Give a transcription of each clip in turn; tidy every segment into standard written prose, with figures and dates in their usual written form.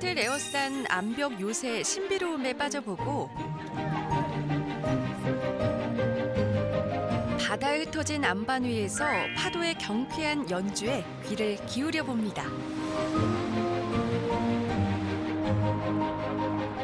이틀 에워싼 암벽 요새 신비로움에 빠져보고 바다에 흩어진 암반 위에서 파도의 경쾌한 연주에 귀를 기울여 봅니다.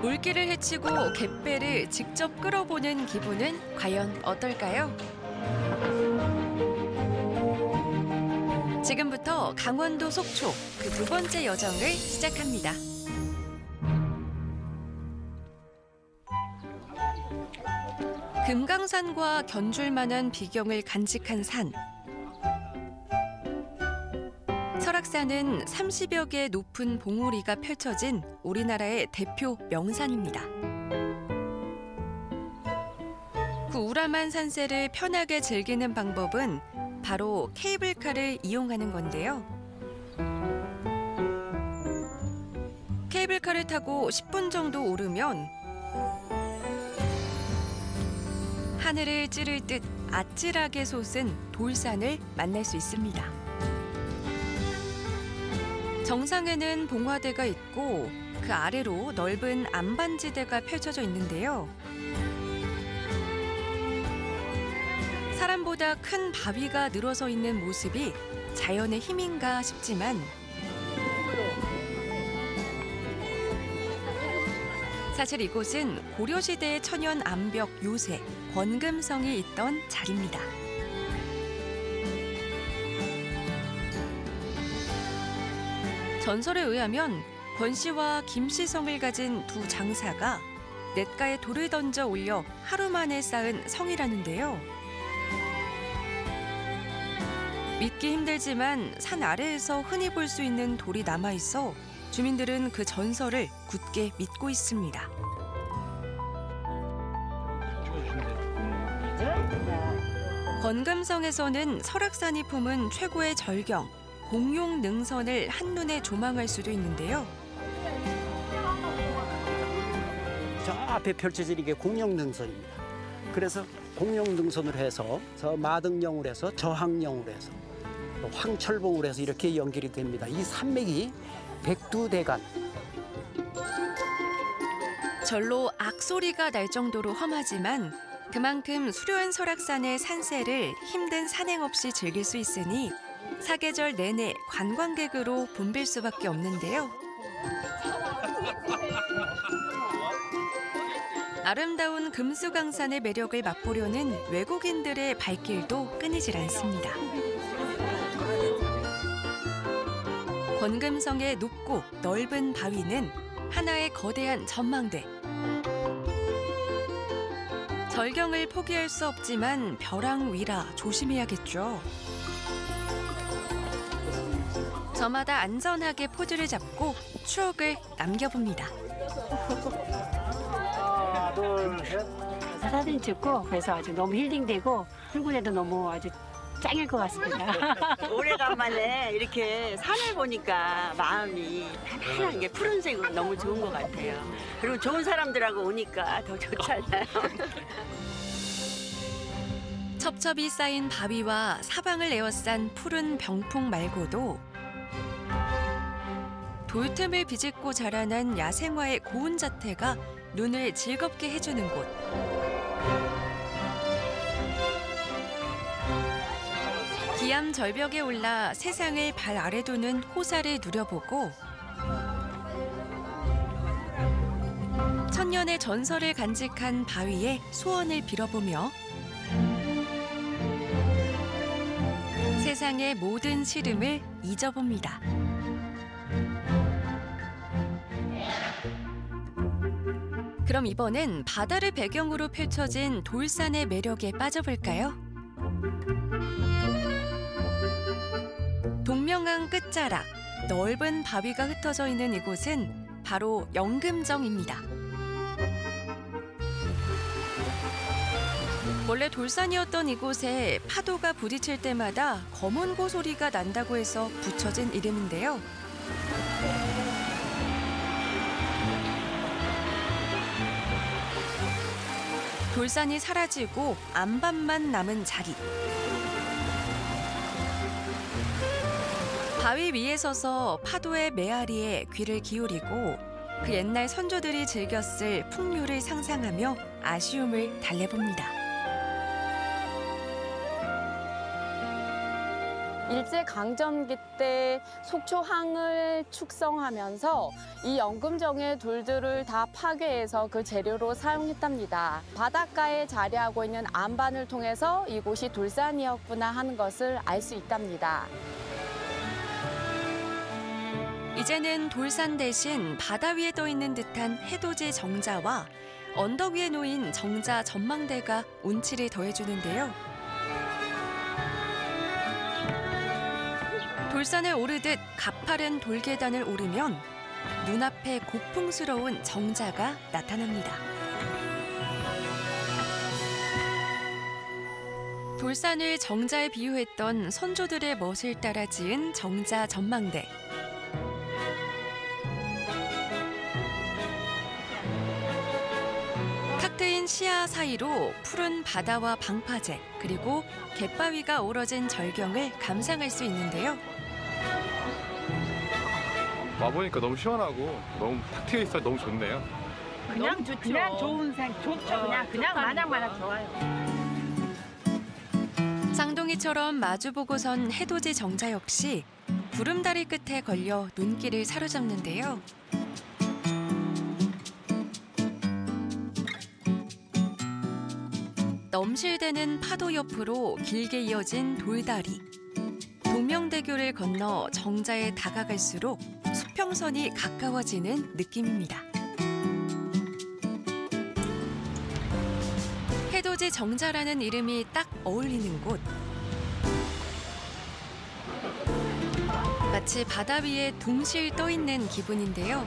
물기를 헤치고 갯배를 직접 끌어보는 기분은 과연 어떨까요? 지금부터 강원도 속초 그 두 번째 여정을 시작합니다. 금강산과 견줄 만한 비경을 간직한 산. 설악산은 30여 개의 높은 봉우리가 펼쳐진 우리나라의 대표 명산입니다. 그 우람한 산세를 편하게 즐기는 방법은 바로 케이블카를 이용하는 건데요. 케이블카를 타고 10분 정도 오르면 하늘을 찌를 듯 아찔하게 솟은 돌산을 만날 수 있습니다. 정상에는 봉화대가 있고 그 아래로 넓은 안반지대가 펼쳐져 있는데요. 사람보다 큰 바위가 늘어서 있는 모습이 자연의 힘인가 싶지만 사실 이곳은 고려시대의 천연 암벽 요새 권금성이 있던 자리입니다. 전설에 의하면 권씨와 김씨성을 가진 두 장사가 냇가에 돌을 던져 올려 하루 만에 쌓은 성이라는데요. 믿기 힘들지만 산 아래에서 흔히 볼 수 있는 돌이 남아있어 주민들은 그 전설을 굳게 믿고 있습니다. 권금성에서는 설악산이 품은 최고의 절경, 공룡능선을 한눈에 조망할 수도 있는데요. 저 앞에 펼쳐진 이게 공룡능선입니다. 그래서 공룡능선으로 해서 저 마등령으로 해서 저항령으로 해서 또 황철봉으로 해서 이렇게 연결이 됩니다. 이 산맥이 백두대간. 절로 악소리가 날 정도로 험하지만 그만큼 수려한 설악산의 산세를 힘든 산행 없이 즐길 수 있으니 사계절 내내 관광객으로 붐빌 수밖에 없는데요. 아름다운 금수강산의 매력을 맛보려는 외국인들의 발길도 끊이질 않습니다. 권금성의 높고 넓은 바위는 하나의 거대한 전망대. 절경을 포기할 수 없지만 벼랑 위라 조심해야겠죠. 저마다 안전하게 포즈를 잡고 추억을 남겨봅니다. 하나, 둘, 셋. 사진 찍고 그래서 아주 너무 힐링되고 출근해도 너무 아주 짱일 것 같습니다. 오래간만에 이렇게 산을 보니까 마음이 편안한 게 푸른색으로 너무 좋은 것 같아요. 그리고 좋은 사람들하고 오니까 더 좋잖아요. 첩첩이 쌓인 바위와 사방을 에워싼 푸른 병풍 말고도 돌틈을 비집고 자라난 야생화의 고운 자태가 눈을 즐겁게 해주는 곳. 기암 절벽에 올라 세상을 발 아래 두는 호사를 누려보고 천년의 전설을 간직한 바위에 소원을 빌어보며 세상의 모든 시름을 잊어봅니다. 그럼 이번엔 바다를 배경으로 펼쳐진 돌산의 매력에 빠져볼까요? 동명강 끝자락, 넓은 바위가 흩어져 있는 이곳은 바로 영금정입니다. 원래 돌산이었던 이곳에 파도가 부딪힐 때마다 검은 고소리가 난다고 해서 붙여진 이름인데요. 돌산이 사라지고 안반만 남은 자리. 바위 위에 서서 파도의 메아리에 귀를 기울이고 그 옛날 선조들이 즐겼을 풍류를 상상하며 아쉬움을 달래봅니다. 일제강점기 때 속초항을 축성하면서 이 연금정의 돌들을 다 파괴해서 그 재료로 사용했답니다. 바닷가에 자리하고 있는 안반을 통해서 이곳이 돌산이었구나 하는 것을 알 수 있답니다. 이제는 돌산 대신 바다 위에 떠 있는 듯한 해돋이 정자와 언덕 위에 놓인 정자 전망대가 운치를 더해주는데요. 돌산을 오르듯 가파른 돌계단을 오르면 눈앞에 고풍스러운 정자가 나타납니다. 돌산을 정자에 비유했던 선조들의 멋을 따라 지은 정자 전망대. 탁 트인 시야 사이로 푸른 바다와 방파제 그리고 갯바위가 우러진 절경을 감상할 수 있는데요. 와보니까 너무 시원하고 너무 탁 트여 있어 너무 좋네요. 그냥 좋죠. 그냥 좋은 좋죠. 그냥 마냥 좋아요. 쌍둥이처럼 마주보고선 해돋이 정자 역시 구름다리 끝에 걸려 눈길을 사로잡는데요. 넘실대는 파도 옆으로 길게 이어진 돌다리. 동명대교를 건너 정자에 다가갈수록 수평선이 가까워지는 느낌입니다. 해돋이 정자라는 이름이 딱 어울리는 곳. 마치 바다 위에 둥실 떠 있는 기분인데요.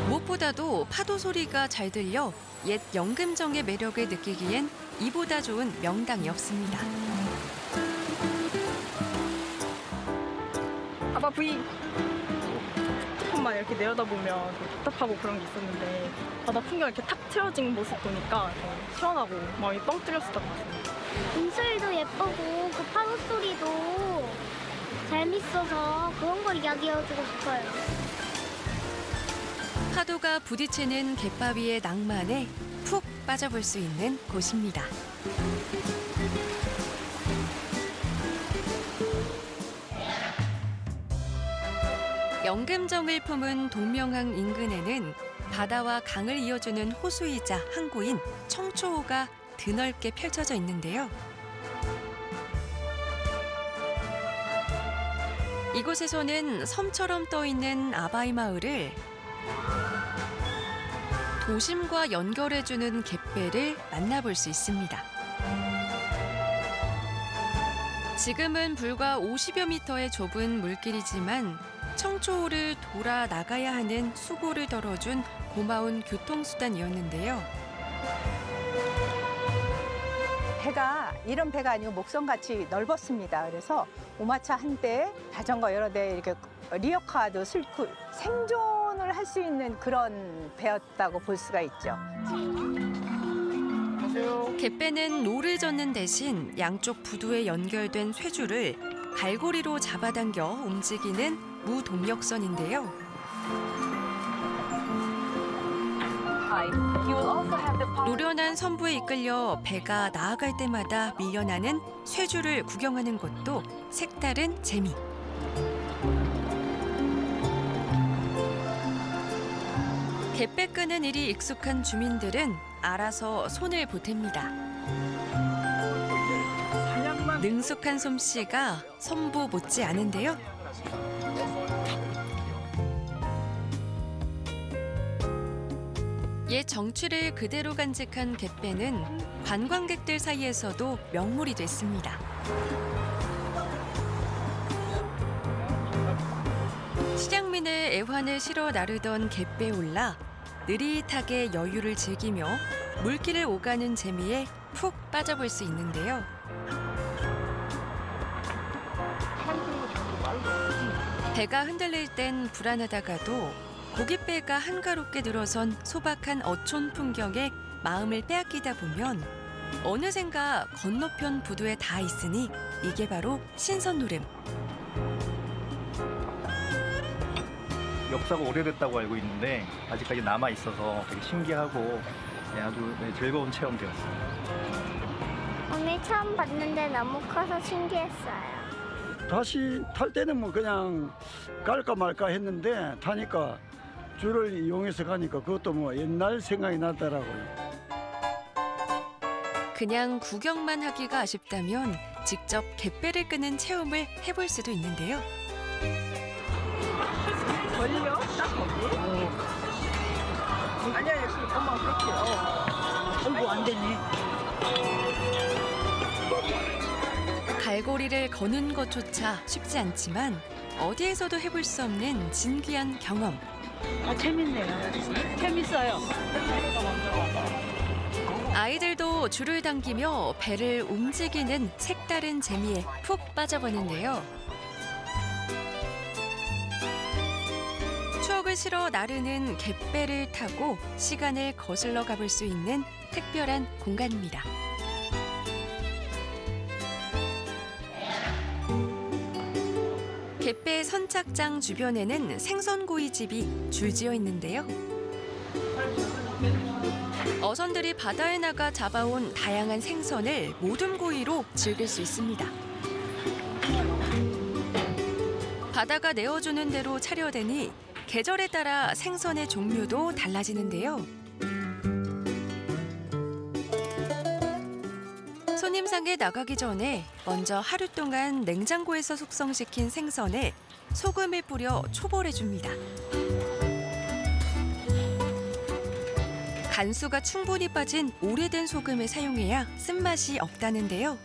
무엇보다도 파도 소리가 잘 들려 옛 연금정의 매력을 느끼기엔 이보다 좋은 명당이 없습니다. 아빠 V. 조금만 이렇게 내려다보면 되게 답답하고 그런 게 있었는데 바다 풍경 이렇게 탁 트여진 모습 보니까 시원하고 마음이 뻥 뚫렸었던 것 같습니다. 음소리도 예쁘고 그 파도 소리도 재밌어서 그런 걸 이야기해주고 싶어요. 파도가 부딪히는 갯바위의 낭만에 푹 빠져볼 수 있는 곳입니다. 연금정을 품은 동명항 인근에는 바다와 강을 이어주는 호수이자 항구인 청초호가 드넓게 펼쳐져 있는데요. 이곳에서는 섬처럼 떠있는 아바이 마을을 도심과 연결해주는 갯배를 만나볼 수 있습니다. 지금은 불과 50여 미터의 좁은 물길이지만 청초호를 돌아 나가야 하는 수고를 덜어준 고마운 교통수단이었는데요. 배가 이런 배가 아니고 목선같이 넓었습니다. 그래서 오마차 한 대, 자전거 여러 대 이렇게 리어카도 싣고 생존을 할 수 있는 그런 배였다고 볼 수가 있죠. 갯배는 노를 젓는 대신 양쪽 부두에 연결된 쇠줄을 갈고리로 잡아당겨 움직이는 무동력선인데요. 노련한 선부에 이끌려 배가 나아갈 때마다 밀려나는 쇠줄을 구경하는 것도 색다른 재미. 갯배 끄는 일이 익숙한 주민들은 알아서 손을 보탭니다. 능숙한 솜씨가 선부 못지 않은데요. 옛 정취를 그대로 간직한 갯배는 관광객들 사이에서도 명물이 됐습니다. 실향민의 애환을 실어 나르던 갯배에 올라 느릿하게 여유를 즐기며 물길을 오가는 재미에 푹 빠져볼 수 있는데요. 배가 흔들릴 땐 불안하다가도 고깃배가 한가롭게 늘어선 소박한 어촌 풍경에 마음을 빼앗기다 보면 어느샌가 건너편 부두에 닿아 있으니 이게 바로 신선노름. 역사가 오래됐다고 알고 있는데 아직까지 남아 있어서 되게 신기하고 아주 즐거운 체험 되었습니다. 오늘 처음 봤는데 너무 커서 신기했어요. 다시 탈 때는 뭐 그냥 갈까 말까 했는데 타니까 줄을 이용해서 가니까 그것도 뭐 옛날 생각이 나더라고요. 그냥 구경만 하기가 아쉽다면 직접 갯배를 끄는 체험을 해볼 수도 있는데요. 걸려? 딱 거기? 아니야, 엄마 그렇게. 어이구, 안 되네. 갈고리를 거는 것조차 쉽지 않지만 어디에서도 해볼 수 없는 진귀한 경험. 아, 재밌네요. 재밌어요. 아이들도 줄을 당기며 배를 움직이는 색다른 재미에 푹 빠져버는데요. 추억을 실어 나르는 갯배를 타고 시간을 거슬러 가볼 수 있는 특별한 공간입니다. 갯배 선착장 주변에는 생선구이집이 줄지어 있는데요. 어선들이 바다에 나가 잡아온 다양한 생선을 모둠구이로 즐길 수 있습니다. 바다가 내어주는 대로 차려대니 계절에 따라 생선의 종류도 달라지는데요. 손님상에 나가기 전에 먼저 하루 동안 냉장고에서 숙성시킨 생선에 소금을 뿌려 초벌해줍니다. 간수가 충분히 빠진 오래된 소금을 사용해야 쓴맛이 없다는데요.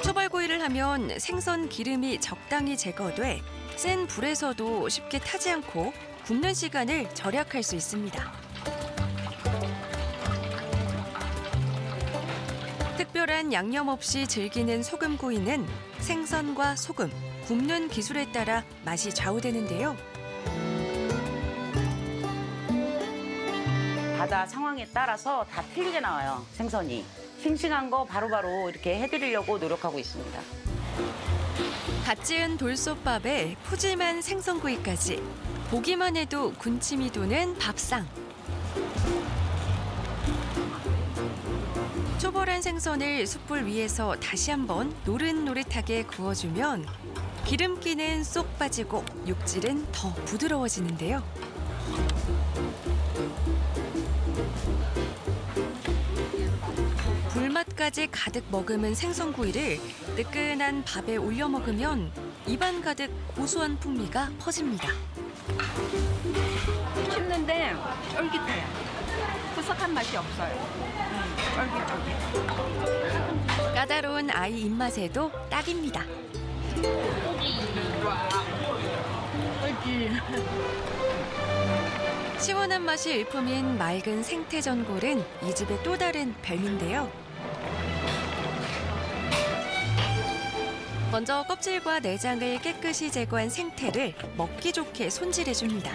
초벌구이를 하면 생선 기름이 적당히 제거돼 센 불에서도 쉽게 타지 않고 굽는 시간을 절약할 수 있습니다. 특별한 양념 없이 즐기는 소금구이는 생선과 소금, 굽는 기술에 따라 맛이 좌우되는데요. 바다 상황에 따라서 다 틀리게 나와요, 생선이. 싱싱한 거 바로바로 이렇게 해드리려고 노력하고 있습니다. 갓 지은 돌솥밥에 푸짐한 생선구이까지 보기만 해도 군침이 도는 밥상. 초벌한 생선을 숯불 위에서 다시 한번 노릇노릇하게 구워주면 기름기는 쏙 빠지고 육질은 더 부드러워지는데요. 불맛까지 가득 머금은 생선구이를 뜨끈한 밥에 올려 먹으면 입안 가득 고소한 풍미가 퍼집니다. 씹는데 쫄깃해요. 푸석한 맛이 없어요. 쫄깃쫄깃. 까다로운 아이 입맛에도 딱입니다. 시원한 맛이 일품인 맑은 생태전골은 이 집의 또 다른 별미인데요. 먼저 껍질과 내장을 깨끗이 제거한 생태를 먹기 좋게 손질해줍니다.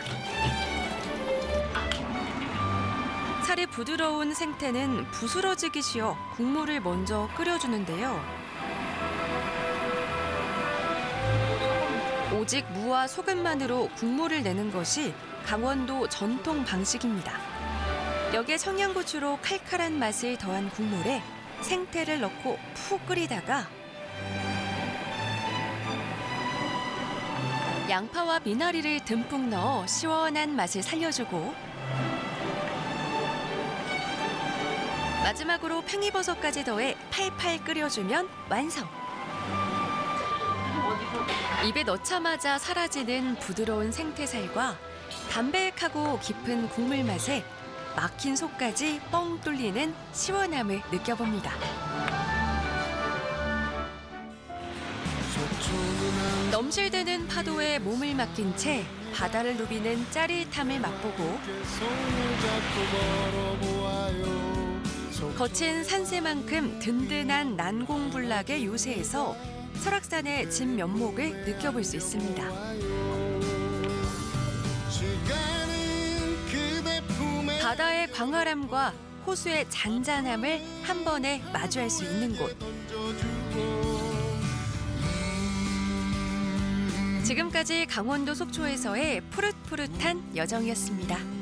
살이 부드러운 생태는 부스러지기 쉬워 국물을 먼저 끓여주는데요. 오직 무와 소금만으로 국물을 내는 것이 강원도 전통 방식입니다. 여기에 청양고추로 칼칼한 맛을 더한 국물에 생태를 넣고 푹 끓이다가 양파와 미나리를 듬뿍 넣어 시원한 맛을 살려주고 마지막으로 팽이버섯까지 더해 팔팔 끓여주면 완성! 입에 넣자마자 사라지는 부드러운 생태살과 담백하고 깊은 국물 맛에 막힌 속까지 뻥 뚫리는 시원함을 느껴봅니다. 넘실대는 파도에 몸을 맡긴 채 바다를 누비는 짜릿함을 맛보고 거친 산세만큼 든든한 난공불락의 요새에서 설악산의 진면목을 느껴볼 수 있습니다. 바다의 광활함과 호수의 잔잔함을 한 번에 마주할 수 있는 곳. 지금까지 강원도 속초에서의 푸릇푸릇한 여정이었습니다.